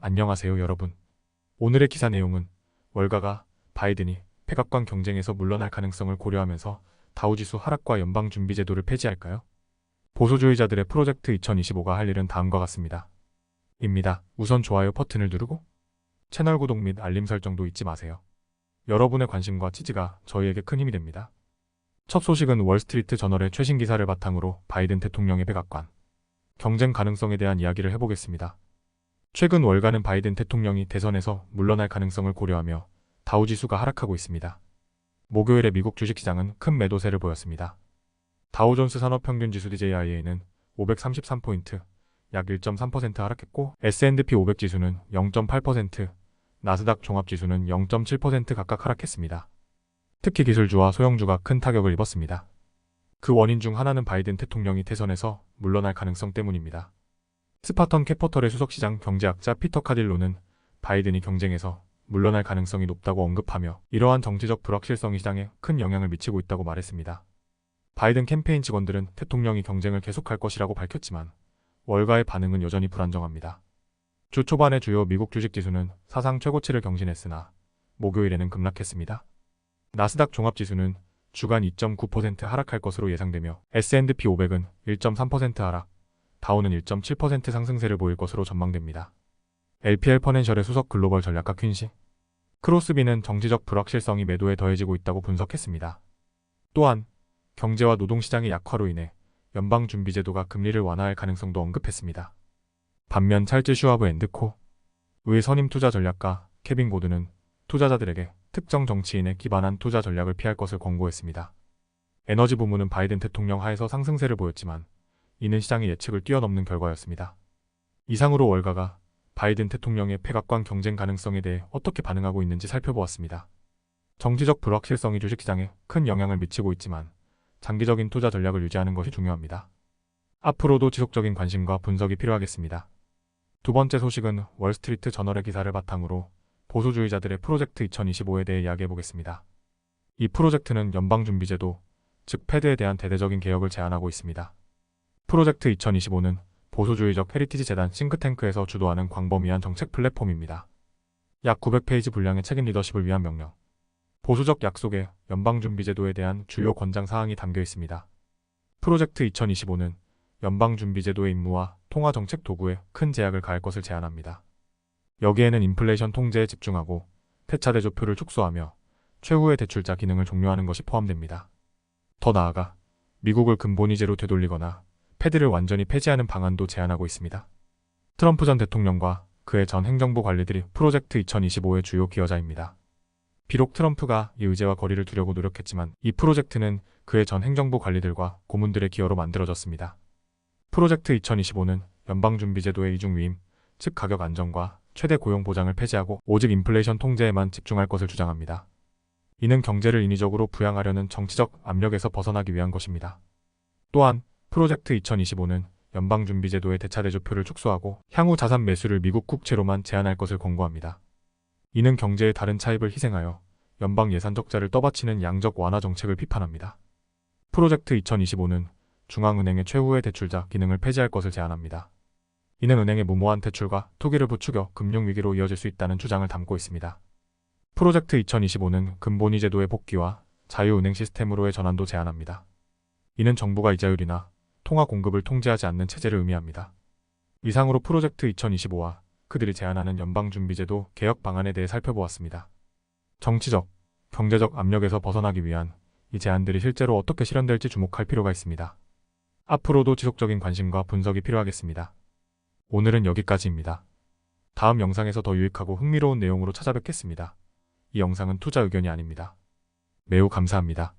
안녕하세요 여러분. 오늘의 기사 내용은 월가가 바이든이 백악관 경쟁에서 물러날 가능성을 고려하면서 다우지수 하락과 연방준비제도를 폐지할까요? 보수주의자들의 프로젝트 2025가 할 일은 다음과 같습니다. 입니다. 우선 좋아요 버튼을 누르고 채널 구독 및 알림 설정도 잊지 마세요. 여러분의 관심과 지지가 저희에게 큰 힘이 됩니다. 첫 소식은 월스트리트 저널의 최신 기사를 바탕으로 바이든 대통령의 백악관 경쟁 가능성에 대한 이야기를 해보겠습니다. 최근 월가는 바이든 대통령이 대선에서 물러날 가능성을 고려하며 다우지수가 하락하고 있습니다. 목요일에 미국 주식시장은 큰 매도세를 보였습니다. 다우존스 산업평균지수 DJIA는 533포인트, 약 1.3% 하락했고 S&P 500 지수는 0.8%, 나스닥 종합지수는 0.7% 각각 하락했습니다. 특히 기술주와 소형주가 큰 타격을 입었습니다. 그 원인 중 하나는 바이든 대통령이 대선에서 물러날 가능성 때문입니다. 스파턴 캐포털의 수석시장 경제학자 피터 카딜로는 바이든이 경쟁에서 물러날 가능성이 높다고 언급하며 이러한 정치적 불확실성이 시장에 큰 영향을 미치고 있다고 말했습니다. 바이든 캠페인 직원들은 대통령이 경쟁을 계속할 것이라고 밝혔지만 월가의 반응은 여전히 불안정합니다. 주 초반의 주요 미국 주식지수는 사상 최고치를 경신했으나 목요일에는 급락했습니다. 나스닥 종합지수는 주간 2.9% 하락할 것으로 예상되며 S&P 500은 1.3% 하락, 다우는 1.7% 상승세를 보일 것으로 전망됩니다. LPL 퍼넨셜의 수석 글로벌 전략가 퀸시 크로스비는 정치적 불확실성이 매도에 더해지고 있다고 분석했습니다. 또한 경제와 노동시장의 약화로 인해 연방준비제도가 금리를 완화할 가능성도 언급했습니다. 반면 찰즈 슈와브 앤드코의 선임 투자 전략가 케빈 고드는 투자자들에게 특정 정치인에 기반한 투자 전략을 피할 것을 권고했습니다. 에너지 부문은 바이든 대통령 하에서 상승세를 보였지만 이는 시장의 예측을 뛰어넘는 결과였습니다. 이상으로 월가가 바이든 대통령의 백악관 경쟁 가능성에 대해 어떻게 반응하고 있는지 살펴보았습니다. 정치적 불확실성이 주식시장에 큰 영향을 미치고 있지만 장기적인 투자 전략을 유지하는 것이 중요합니다. 앞으로도 지속적인 관심과 분석이 필요하겠습니다. 두 번째 소식은 월스트리트 저널의 기사를 바탕으로 보수주의자들의 프로젝트 2025에 대해 이야기해보겠습니다. 이 프로젝트는 연방준비제도, 즉 패드에 대한 대대적인 개혁을 제안하고 있습니다. 프로젝트 2025는 보수주의적 헤리티지 재단 싱크탱크에서 주도하는 광범위한 정책 플랫폼입니다. 약 900페이지 분량의 책임 리더십을 위한 명령, 보수적 약속에 연방준비제도에 대한 주요 권장 사항이 담겨 있습니다. 프로젝트 2025는 연방준비제도의 임무와 통화정책 도구에 큰 제약을 가할 것을 제안합니다. 여기에는 인플레이션 통제에 집중하고 패차 대조표를 축소하며 최후의 대출자 기능을 종료하는 것이 포함됩니다. 더 나아가 미국을 근본이제로 되돌리거나 패드를 완전히 폐지하는 방안도 제안하고 있습니다. 트럼프 전 대통령과 그의 전 행정부 관리들이 프로젝트 2025의 주요 기여자입니다. 비록 트럼프가 이 의제와 거리를 두려고 노력했지만 이 프로젝트는 그의 전 행정부 관리들과 고문들의 기여로 만들어졌습니다. 프로젝트 2025는 연방준비제도의 이중위임, 즉 가격 안정과 최대 고용 보장을 폐지하고 오직 인플레이션 통제에만 집중할 것을 주장합니다. 이는 경제를 인위적으로 부양하려는 정치적 압력에서 벗어나기 위한 것입니다. 또한 프로젝트 2025는 연방준비제도의 대차대조표를 축소하고 향후 자산 매수를 미국 국채로만 제한할 것을 권고합니다. 이는 경제의 다른 차입을 희생하여 연방 예산 적자를 떠받치는 양적 완화 정책을 비판합니다. 프로젝트 2025는 중앙은행의 최후의 대출자 기능을 폐지할 것을 제안합니다. 이는 은행의 무모한 대출과 투기를 부추겨 금융위기로 이어질 수 있다는 주장을 담고 있습니다. 프로젝트 2025는 근본위 제도의 복귀와 자유은행 시스템으로의 전환도 제안합니다. 이는 정부가 이자율이나 통화 공급을 통제하지 않는 체제를 의미합니다. 이상으로 프로젝트 2025와 그들이 제안하는 연방준비제도 개혁 방안에 대해 살펴보았습니다. 정치적, 경제적 압력에서 벗어나기 위한 이 제안들이 실제로 어떻게 실현될지 주목할 필요가 있습니다. 앞으로도 지속적인 관심과 분석이 필요하겠습니다. 오늘은 여기까지입니다. 다음 영상에서 더 유익하고 흥미로운 내용으로 찾아뵙겠습니다. 이 영상은 투자 의견이 아닙니다. 매우 감사합니다.